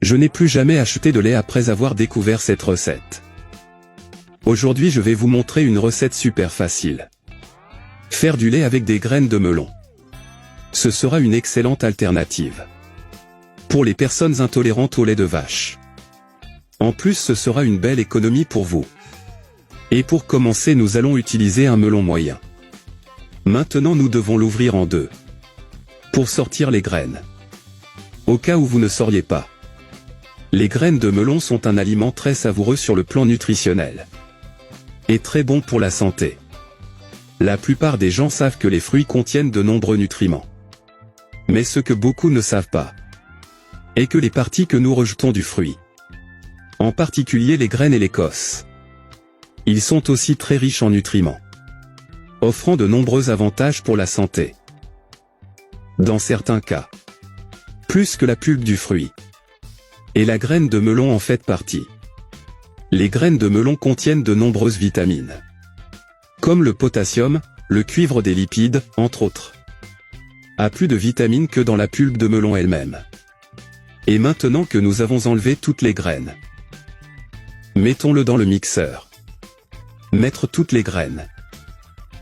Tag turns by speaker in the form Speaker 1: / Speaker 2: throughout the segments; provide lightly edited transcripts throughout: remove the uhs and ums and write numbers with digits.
Speaker 1: Je n'ai plus jamais acheté de lait après avoir découvert cette recette. Aujourd'hui je vais vous montrer une recette super facile. Faire du lait avec des graines de melon. Ce sera une excellente alternative pour les personnes intolérantes au lait de vache. En plus ce sera une belle économie pour vous. Et pour commencer nous allons utiliser un melon moyen. Maintenant nous devons l'ouvrir en deux pour sortir les graines. Au cas où vous ne sauriez pas, les graines de melon sont un aliment très savoureux sur le plan nutritionnel et très bon pour la santé. La plupart des gens savent que les fruits contiennent de nombreux nutriments. Mais ce que beaucoup ne savent pas est que les parties que nous rejetons du fruit, en particulier les graines et l'écorce, ils sont aussi très riches en nutriments, offrant de nombreux avantages pour la santé. Dans certains cas, plus que la pulpe du fruit. Et la graine de melon en fait partie. Les graines de melon contiennent de nombreuses vitamines, comme le potassium, le cuivre des lipides, entre autres. A plus de vitamines que dans la pulpe de melon elle-même. Et maintenant que nous avons enlevé toutes les graines, mettons-le dans le mixeur. Mettre toutes les graines.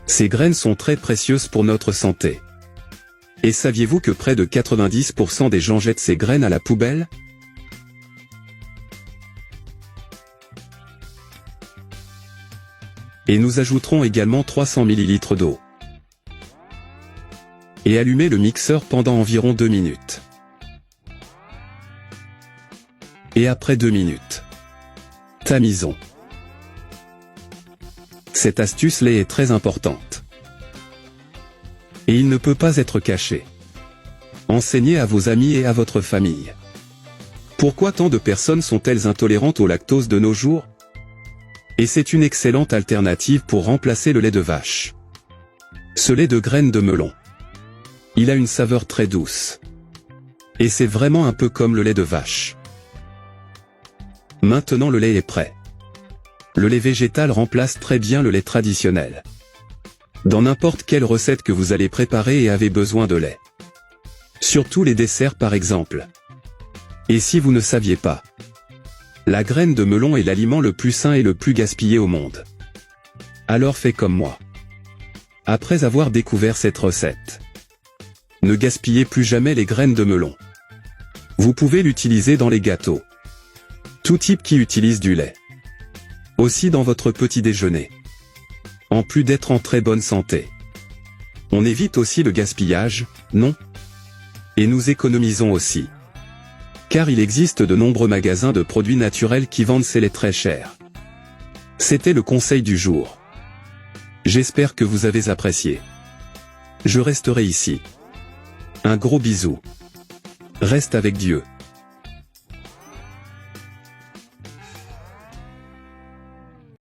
Speaker 1: Ces graines sont très précieuses pour notre santé. Et saviez-vous que près de 90% des gens jettent ces graines à la poubelle ? Et nous ajouterons également 300 ml d'eau. Et allumez le mixeur pendant environ 2 minutes. Et après 2 minutes, tamisons. Cette astuce lait est très importante. Et il ne peut pas être caché. Enseignez à vos amis et à votre famille. Pourquoi tant de personnes sont-elles intolérantes au lactose de nos jours ? Et c'est une excellente alternative pour remplacer le lait de vache. Ce lait de graines de melon. Il a une saveur très douce. Et c'est vraiment un peu comme le lait de vache. Maintenant le lait est prêt. Le lait végétal remplace très bien le lait traditionnel. Dans n'importe quelle recette que vous allez préparer et avez besoin de lait. Surtout les desserts par exemple. Et si vous ne saviez pas, la graine de melon est l'aliment le plus sain et le plus gaspillé au monde. Alors faites comme moi. Après avoir découvert cette recette, ne gaspillez plus jamais les graines de melon. Vous pouvez l'utiliser dans les gâteaux. Tout type qui utilise du lait. Aussi dans votre petit déjeuner. En plus d'être en très bonne santé. On évite aussi le gaspillage, non ? Et nous économisons aussi. Car il existe de nombreux magasins de produits naturels qui vendent ces laits très chers. C'était le conseil du jour. J'espère que vous avez apprécié. Je resterai ici. Un gros bisou. Reste avec Dieu.